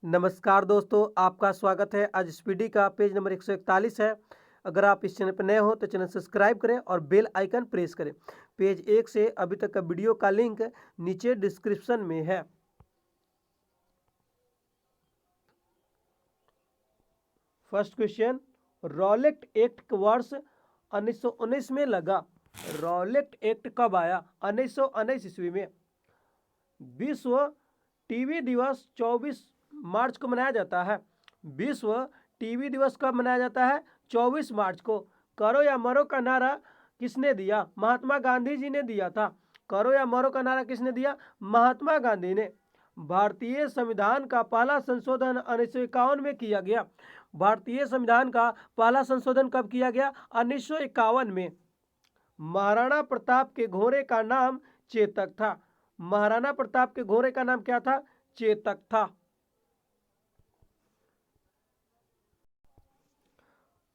नमस्कार दोस्तों, आपका स्वागत है। आज स्पीडी का पेज नंबर 141 है। अगर आप इस चैनल पर नए हो तो चैनल सब्सक्राइब करें और बेल आइकन प्रेस करें। पेज 1 से अभी तक का वीडियो का लिंक नीचे डिस्क्रिप्शन में है। फर्स्ट क्वेश्चन, रॉलेट एक्ट वर्ष 1919 में लगा। रॉलेट एक्ट कब आया? 1919 ईस्वी में। विश्व टीवी दिवस 24 मार्च को मनाया जाता है। विश्व टीवी दिवस कब मनाया जाता है? 24 मार्च को। करो या मरो का नारा किसने दिया? महात्मा गांधी जी ने दिया था। करो या मरो का नारा किसने दिया? महात्मा गांधी ने। भारतीय संविधान का पहला संशोधन 1951 में किया गया। भारतीय संविधान का पहला संशोधन कब किया गया? 1951 में। महाराणा प्रताप के घोड़े का नाम चेतक था। महाराणा प्रताप के घोड़े का नाम क्या था? चेतक था।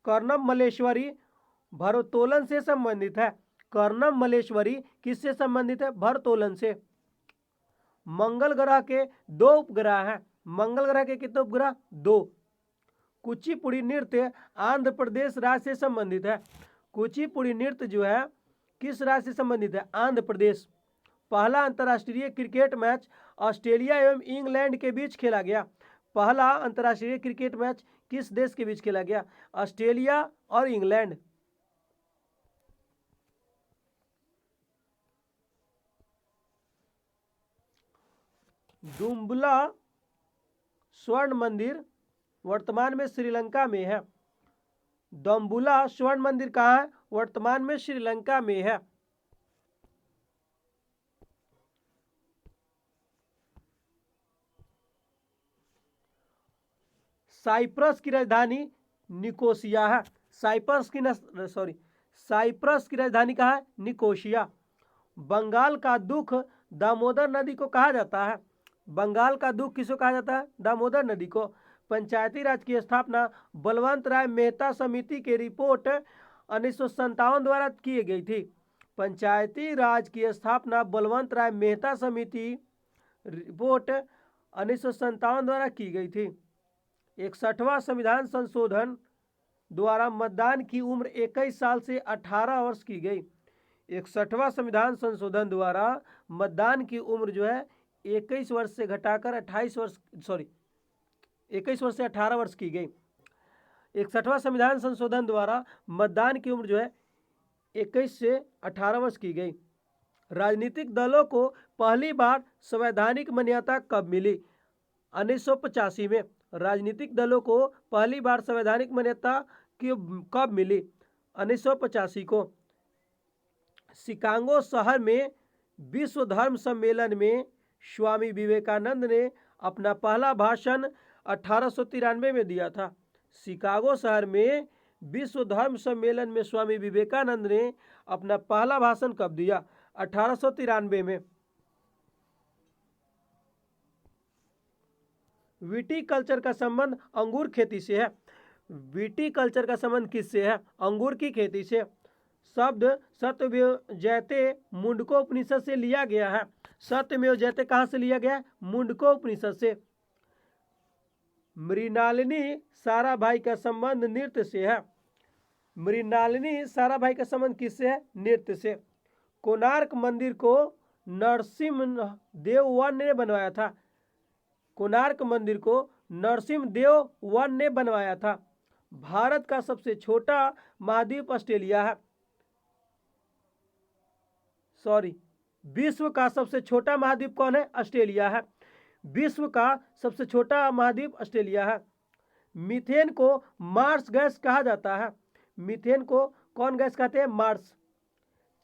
कर्णम मल्लेश्वरी भारोत्तोलन से संबंधित है। कर्णम मल्लेश्वरी किससे संबंधित है? भारोत्तोलन से। मंगल ग्रह के 2 उपग्रह हैं। मंगल ग्रह के कितने उपग्रह? 2। कुचिपुड़ी नृत्य आंध्र प्रदेश राज्य से संबंधित है। कुचिपुड़ी नृत्य जो है किस राज्य से संबंधित है? आंध्र प्रदेश। पहला अंतर्राष्ट्रीय क्रिकेट मैच ऑस्ट्रेलिया एवं इंग्लैंड के बीच खेला गया। पहला अंतर्राष्ट्रीय क्रिकेट मैच किस देश के बीच खेला गया? ऑस्ट्रेलिया और इंग्लैंड। डुम्बुला स्वर्ण मंदिर वर्तमान में श्रीलंका में है। दम्बुला स्वर्ण मंदिर कहाँ है? वर्तमान में श्रीलंका में है। साइप्रस की राजधानी निकोसिया है। साइप्रस की राजधानी कहाँ है? निकोसिया। बंगाल का दुख दामोदर नदी को कहा जाता है। बंगाल का दुख किसको कहा जाता है? दामोदर नदी को। पंचायती राज की स्थापना बलवंत राय मेहता समिति के रिपोर्ट 1957 द्वारा की गई थी। पंचायती राज की स्थापना बलवंत राय मेहता समिति रिपोर्ट 1957 द्वारा की गई थी। 61वां संविधान संशोधन द्वारा मतदान की उम्र 21 साल से 18 वर्ष की गई। 61वां संविधान संशोधन द्वारा मतदान की उम्र जो है 21 वर्ष से घटाकर 21 वर्ष से 18 वर्ष की गई। 61वां संविधान संशोधन द्वारा मतदान की उम्र जो है 21 से 18 वर्ष की गई। राजनीतिक दलों को पहली बार संवैधानिक मान्यता कब मिली? 1985 में। राजनीतिक दलों को पहली बार संवैधानिक मान्यता कब मिली? 1985 को। शिकागो शहर में विश्व धर्म सम्मेलन में स्वामी विवेकानंद ने अपना पहला भाषण 1893 में दिया था। शिकागो शहर में विश्व धर्म सम्मेलन में स्वामी विवेकानंद ने अपना पहला भाषण कब दिया? 1893 में। विटीकल्चर का संबंध अंगूर खेती से है। विटीकल्चर का संबंध किससे है? अंगूर की खेती से। शब्द सत्यमेव जयते मुंडको उपनिषद से लिया गया है। सत्यमेव जयते कहाँ से लिया गया है? मुंडको उपनिषद से। मृणालिनी साराभाई का संबंध नृत्य से है। मृणालिनी साराभाई का संबंध किससे है? नृत्य से। कोणार्क मंदिर को नरसिम्ह देव वन ने बनवाया था। कोणार्क मंदिर को नरसिम्ह देव वन ने बनवाया था। भारत का सबसे छोटा महाद्वीप ऑस्ट्रेलिया है। विश्व का सबसे छोटा महाद्वीप कौन है? ऑस्ट्रेलिया है। विश्व का सबसे छोटा महाद्वीप ऑस्ट्रेलिया है। मीथेन को मार्स गैस कहा जाता है। मीथेन को कौन गैस कहते हैं? मार्स।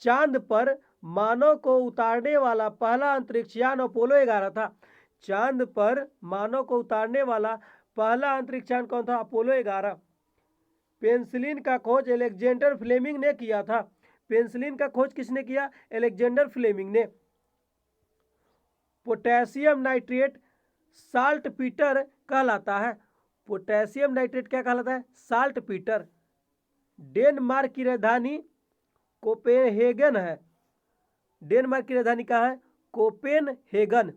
चांद पर मानव को उतारने वाला पहला अंतरिक्ष यान अपोलो 11 था। चांद पर मानव को उतारने वाला पहला अंतरिक्ष यान कौन था? अपोलो 11। पेनिसिलिन का खोज अलेक्जेंडर फ्लेमिंग ने किया था। पेनिसिलिन का खोज किसने किया? अलेक्जेंडर फ्लेमिंग ने। पोटेशियम नाइट्रेट साल्ट पीटर कहलाता है। पोटेशियम नाइट्रेट क्या कहलाता है? Salt Peter. डेनमार्क की राजधानी कोपेनहेगन है। डेनमार्क की राजधानी कहाँ है? कोपेनहेगन।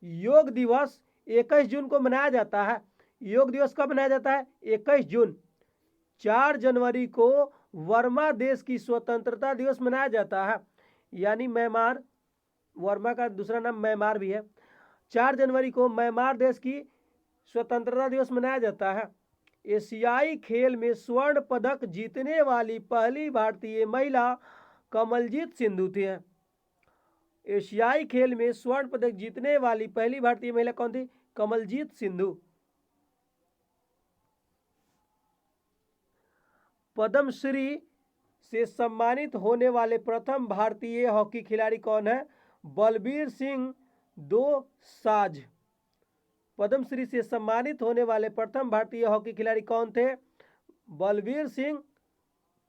योग दिवस 21 जून को मनाया जाता है। योग दिवस कब मनाया जाता है? 21 जून। 4 जनवरी को वर्मा देश की स्वतंत्रता दिवस मनाया जाता है, यानी म्यांमार, वर्मा का दूसरा नाम म्यांमार भी है। 4 जनवरी को म्यांमार देश की स्वतंत्रता दिवस मनाया जाता है। एशियाई खेल में स्वर्ण पदक जीतने वाली पहली भारतीय महिला कमलजीत सिंधु थी। एशियाई खेल में स्वर्ण पदक जीतने वाली पहली भारतीय महिला कौन थी? कमलजीत सिंधु। पद्मश्री से सम्मानित होने वाले प्रथम भारतीय हॉकी खिलाड़ी कौन है? बलबीर सिंह दोसांझ। पद्मश्री से सम्मानित होने वाले प्रथम भारतीय हॉकी खिलाड़ी कौन थे? बलबीर सिंह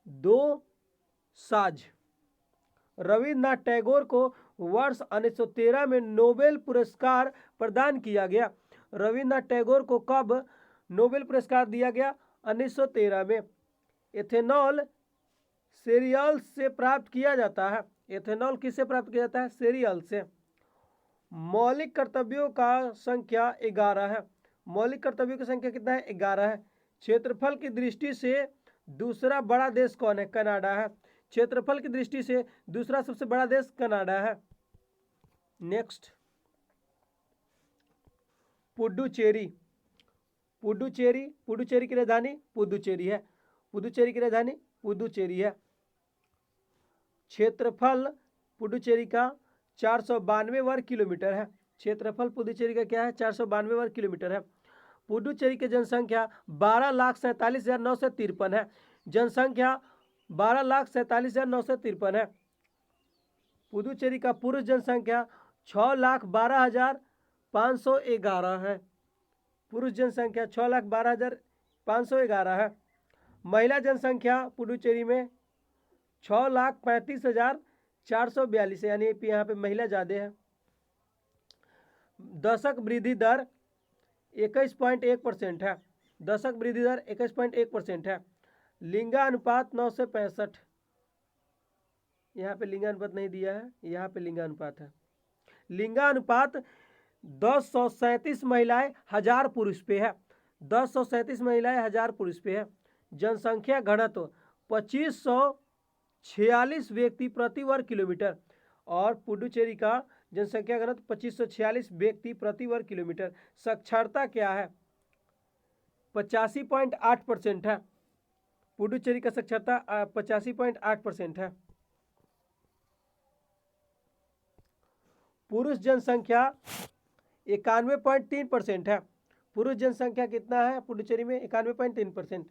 दोसांझ। रविन्द्रनाथ टैगोर को वर्ष 1913 में नोबेल पुरस्कार प्रदान किया गया। रविन्द्रनाथ टैगोर को कब नोबेल पुरस्कार दिया गया? 1913 में। एथेनॉल सीरियल्स से प्राप्त किया जाता है। एथेनॉल किससे प्राप्त किया जाता है? सीरियल से। मौलिक कर्तव्यों का संख्या 11 है। मौलिक कर्तव्यों की संख्या कितना है? 11 है। क्षेत्रफल की दृष्टि से दूसरा बड़ा देश कौन है? कनाडा है। क्षेत्रफल की दृष्टि से दूसरा सबसे बड़ा देश कनाडा है। नेक्स्ट, पुडुचेरी। पुडुचेरी, पुडुचेरी की राजधानी पुदुचेरी है। पुदुचेरी की राजधानी पुदुचेरी है। क्षेत्रफल पुडुचेरी का 492 वर्ग किलोमीटर है। क्षेत्रफल पुडुचेरी का क्या है? 492 वर्ग किलोमीटर है। पुडुचेरी की जनसंख्या 12,47,953 है। जनसंख्या 12,47,953 है। पुडुचेरी का पुरुष जनसंख्या 6,12,511 है। पुरुष जनसंख्या 6,12,511 है। महिला जनसंख्या पुडुचेरी में 6,35,442 है, यानी यहाँ पे महिला ज़्यादा है। दशक वृद्धि दर 21.1% है। दशक वृद्धि दर 21.1% है। लिंगानुपात 9 से 65। यहाँ पे लिंगानुपात नहीं दिया है, यहाँ पे लिंगानुपात है। लिंगानुपात 1037 महिलाएं 1000 पुरुष पे है। 1037 महिलाएं 1000 पुरुष पे है। जनसंख्या घनत्व 2546 व्यक्ति प्रति वर्ग किलोमीटर, और पुडुचेरी का जनसंख्या घनत्व 2546 व्यक्ति प्रति वर्ग किलोमीटर। साक्षरता क्या है? 85.8% है। पुडुचेरी का साक्षरता 85.8% है। पुरुष जनसंख्या 91.3% है। पुरुष जनसंख्या कितना है पुडुचेरी में? 91.3%।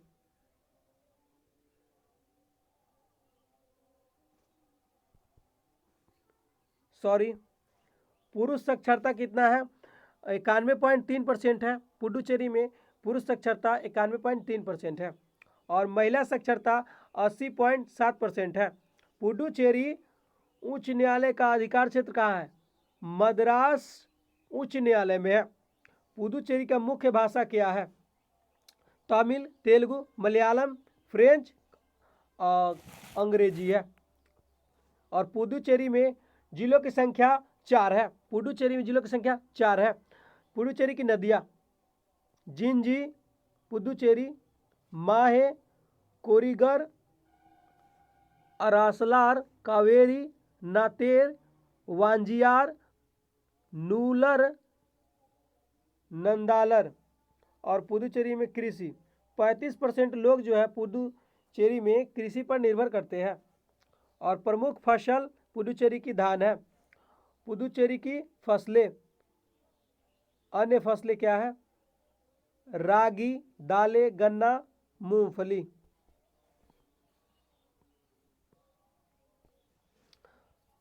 सॉरी, पुरुष साक्षरता कितना है? 91.3% है। पुडुचेरी में पुरुष साक्षरता 91.3% है, और महिला साक्षरता 80.7% है। पुडुचेरी उच्च न्यायालय का अधिकार क्षेत्र कहाँ है? मद्रास उच्च न्यायालय में है। पुडुचेरी का मुख्य भाषा क्या है? तमिल, तेलुगु, मलयालम, फ्रेंच और अंग्रेजी है। और पुडुचेरी में जिलों की संख्या 4 है। पुडुचेरी में जिलों की संख्या 4 है। पुडुचेरी की नदियाँ जिंजी, पुडुचेरी, माहे, कोरिगर, अरासलार, कावेरी, नातेर, वांजियार, नूलर, नंदालर। और पुडुचेरी में कृषि 35% लोग जो है पुडुचेरी में कृषि पर निर्भर करते हैं, और प्रमुख फसल पुडुचेरी की धान है। पुडुचेरी की फसलें, अन्य फसलें क्या है? रागी, दालें, गन्ना, मूंगफली।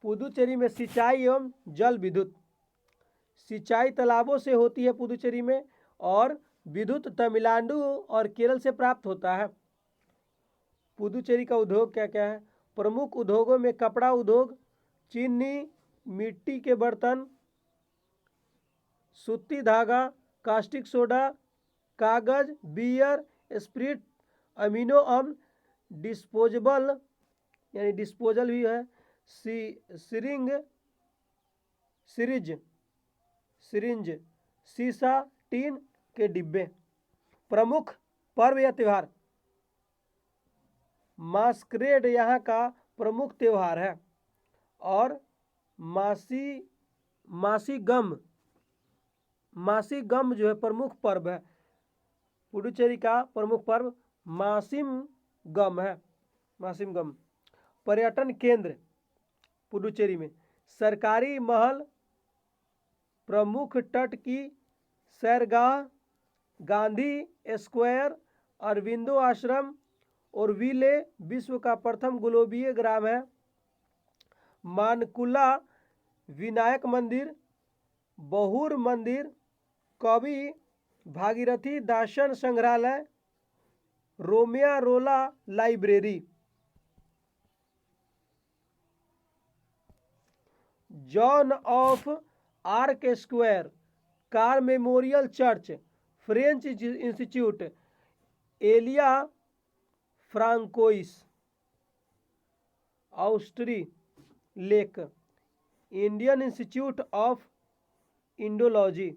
पुडुचेरी में सिंचाई एवं जल विद्युत। सिंचाई तालाबों से होती है पुडुचेरी में, और विद्युत तमिलनाडु और केरल से प्राप्त होता है। पुडुचेरी का उद्योग क्या क्या है? प्रमुख उद्योगों में कपड़ा उद्योग, चीनी, मिट्टी के बर्तन, सूती धागा, कास्टिक सोडा, कागज, बियर, स्प्रिट, अमीनो अम्ल, डिस्पोजेबल यानी डिस्पोजल भी है, सिरिंज सिरिंज, शीशा, टीन के डिब्बे। प्रमुख पर्व या त्योहार, मास्करेड यहाँ का प्रमुख त्योहार है। और मासी गम जो है प्रमुख पर्व है। पुडुचेरी का प्रमुख पर्व मासिम गम है, मासिम गम। पर्यटन केंद्र पुडुचेरी में सरकारी महल, प्रमुख तट की सैरगाह, गांधी स्क्वायर, अरविंदो आश्रम और विले विश्व का प्रथम ग्लोबीय ग्राम है। मानकुला विनायक मंदिर, बहुर मंदिर, कवि भागीरथी दाशन संग्रहालय, रोमिया रोला library. Joan of Arc square, कार मेमोरियल चर्च, फ्रेंच इंस्टीट्यूट, एलिया फ्रांकोइस, Ousteri lake, Indian institute of Indology,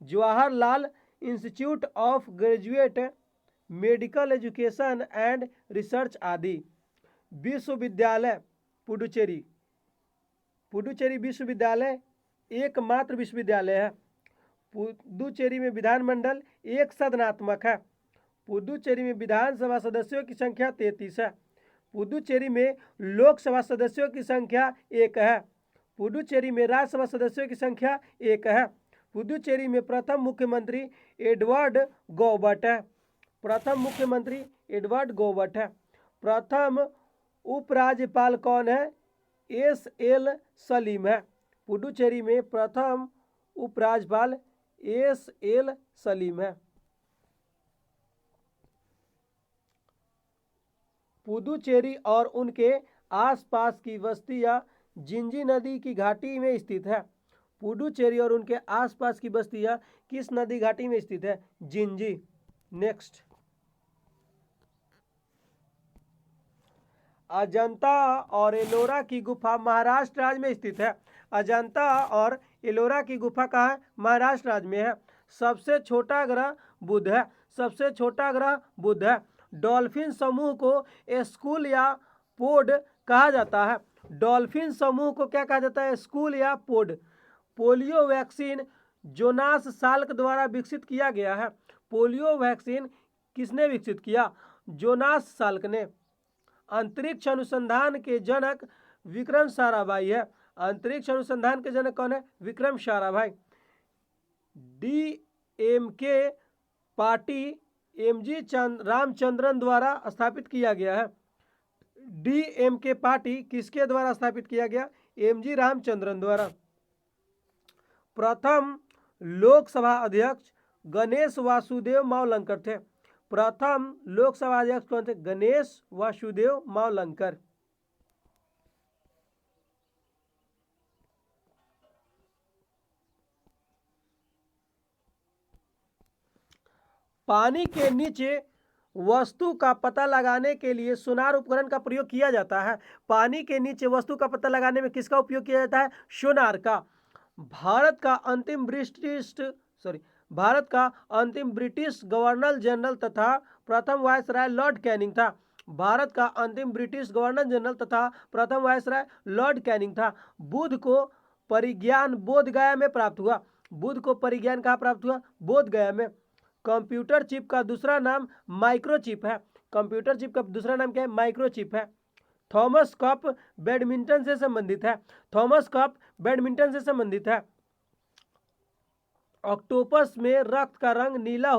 Jawaharlal institute of graduate medical education and research आदि। विश्वविद्यालय पुडुचेरी विश्वविद्यालय एकमात्र विश्वविद्यालय है। पुडुचेरी में विधानमंडल एक सदनात्मक है। पुडुचेरी में विधानसभा सदस्यों की संख्या 33 है। पुडुचेरी में लोकसभा सदस्यों की संख्या 1 है। पुडुचेरी में राज्यसभा सदस्यों की संख्या 1 है। पुडुचेरी में प्रथम मुख्यमंत्री एडवर्ड गॉबर्ट है। प्रथम उपराज्यपाल कौन है? एस.एल. सलीम है। पुडुचेरी में प्रथम उपराज्यपाल एस.एल. सलीम है। पुडुचेरी और उनके आसपास की बस्तियां जिंजी नदी की घाटी में स्थित है। पुडुचेरी और उनके आसपास की बस्तियां किस नदी घाटी में स्थित है? जिंजी। नेक्स्ट, अजंता और एलोरा की गुफा महाराष्ट्र राज्य में स्थित है। अजंता और एलोरा की गुफा कहाँ है? महाराष्ट्र राज्य में है। सबसे छोटा ग्रह बुध है। डॉल्फिन समूह को स्कूल या पोड कहा जाता है। डॉल्फिन समूह को क्या कहा जाता है? स्कूल या पोड। पोलियो वैक्सीन जोनास साल्क द्वारा विकसित किया गया है। पोलियो वैक्सीन किसने विकसित किया? जोनास साल्क ने। अंतरिक्ष अनुसंधान के जनक विक्रम साराभाई है। अंतरिक्ष अनुसंधान के जनक कौन है? Vikram Sarabhai. DMK party MG Ramachandran द्वारा स्थापित किया गया है। DMK पार्टी किसके द्वारा स्थापित किया गया? MG रामचंद्रन द्वारा। प्रथम लोकसभा अध्यक्ष गणेश वासुदेव मावलंकर थे। प्रथम लोकसभा अध्यक्ष कौन थे? गणेश वासुदेव मावलंकर। पानी के नीचे वस्तु का पता लगाने के लिए सोनार उपकरण का प्रयोग किया जाता है। पानी के नीचे वस्तु का पता लगाने में किसका उपयोग किया जाता है? सोनार का। भारत का अंतिम ब्रिटिश गवर्नर जनरल तथा प्रथम वायसराय लॉर्ड कैनिंग था। भारत का अंतिम ब्रिटिश गवर्नर जनरल तथा प्रथम वायसराय लॉर्ड कैनिंग था। बुध को परिज्ञान बोधगया में प्राप्त हुआ। बुध को परिज्ञान कहाँ प्राप्त हुआ? बोधगया में। कंप्यूटर चिप का दूसरा नाम माइक्रोचिप है। कंप्यूटर चिप का दूसरा नाम क्या है? माइक्रोचिप है। थॉमस कप बैडमिंटन से संबंधित है। ऑक्टोपस में रक्त का रंग नीला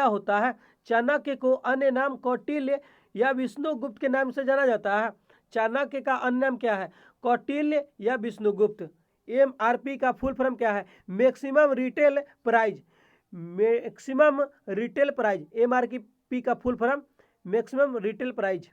होता है। चाणक्य को अन्य नाम कौटिल्य या विष्णुगुप्त के नाम से जाना जाता है। चाणक्य का अन्य नाम क्या है? कौटिल्य या विष्णुगुप्त। MRP का फुल फॉर्म क्या है? Maximum retail price. MRP का full form maximum retail price.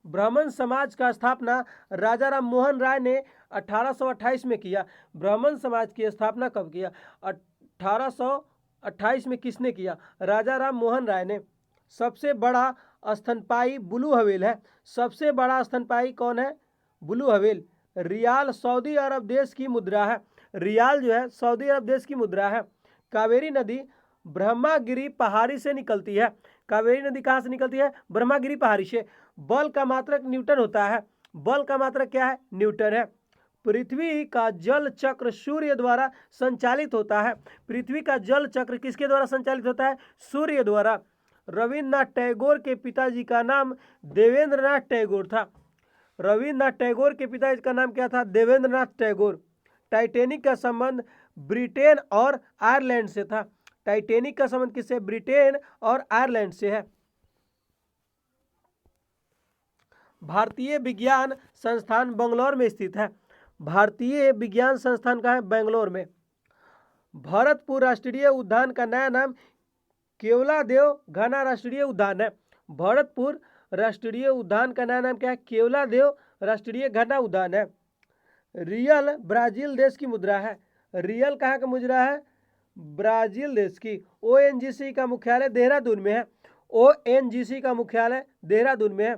ब्राह्मण समाज का स्थापना राजा राम मोहन राय ने 1828 में किया। ब्राह्मण समाज की स्थापना कब किया? 1828 28 में किसने किया? राजा राम मोहन राय ने। सबसे बड़ा स्तनपायी ब्लू व्हेल है। सबसे बड़ा स्तनपायी कौन है? Blue whale. रियाल सऊदी अरब देश की मुद्रा है। रियाल जो है सऊदी अरब देश की मुद्रा है। कावेरी नदी ब्रह्मागिरी पहाड़ी से निकलती है। कावेरी नदी कहाँ से निकलती है? ब्रह्मागिरी पहाड़ी से। बल का मात्रक न्यूटन होता है। बल का मात्रक क्या है? न्यूटन है। पृथ्वी का जल चक्र सूर्य द्वारा संचालित होता है। पृथ्वी का जल चक्र किसके द्वारा संचालित होता है? सूर्य द्वारा। रविन्द्रनाथ टैगोर के पिताजी का नाम देवेंद्रनाथ टैगोर था। रविन्द्रनाथ टैगोर के पिताजी का नाम क्या था? देवेंद्रनाथ टैगोर। टाइटैनिक का संबंध ब्रिटेन और आयरलैंड से था। टाइटैनिक का संबंध किससे? ब्रिटेन और आयरलैंड से है। भारतीय विज्ञान संस्थान बेंगलोर में स्थित है। भारतीय विज्ञान संस्थान का है बेंगलोर में। भरतपुर राष्ट्रीय उद्यान का नया नाम केवलादेव घना राष्ट्रीय उद्यान है। भरतपुर राष्ट्रीय उद्यान का नया नाम क्या है? केवलादेव राष्ट्रीय घना उद्यान है। रियल ब्राजील देश की मुद्रा है। रियल कहाँ का मुद्रा है? ब्राजील देश की। ओएनजीसी का मुख्यालय देहरादून में है। ओएनजीसी का मुख्यालय देहरादून में है।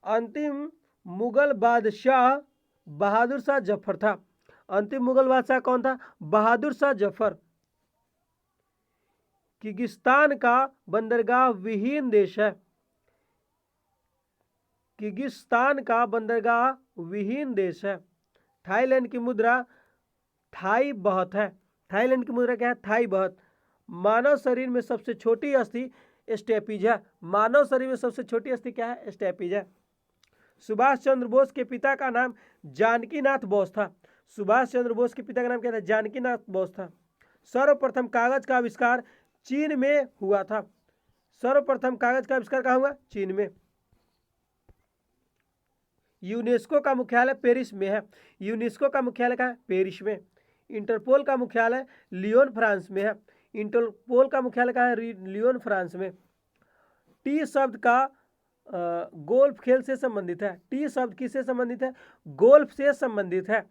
अंतिम मुगल बादशाह बहादुर शाह जफर था। अंतिम मुगल बादशाह कौन था? बहादुर शाह जफर। किर्गिस्तान का बंदरगाह विहीन देश है। किर्गिस्तान का बंदरगाह विहीन देश है। थाईलैंड की मुद्रा थाई बहत है। थाईलैंड की मुद्रा क्या है? थाई बहत। मानव शरीर में सबसे छोटी अस्थि स्टेपीज है। मानव शरीर में सबसे छोटी अस्थि क्या है? स्टेपीज है। सुभाष चंद्र बोस के पिता का नाम जानकीनाथ बोस था। सुभाष चंद्र बोस के पिता का नाम क्या था? जानकीनाथ बोस था। सर्वप्रथम कागज का आविष्कार चीन में हुआ था। सर्वप्रथम कागज का आविष्कार कहाँ हुआ? चीन में। यूनेस्को का मुख्यालय पेरिस में है। यूनेस्को का मुख्यालय कहाँ है? पेरिस में। इंटरपोल का मुख्यालय लियोन फ्रांस में है। इंटरपोल का मुख्यालय कहाँ है? लियोन फ्रांस में। टी शब्द का गोल्फ खेल से संबंधित है। टी शब्द किससे संबंधित है? गोल्फ से संबंधित है।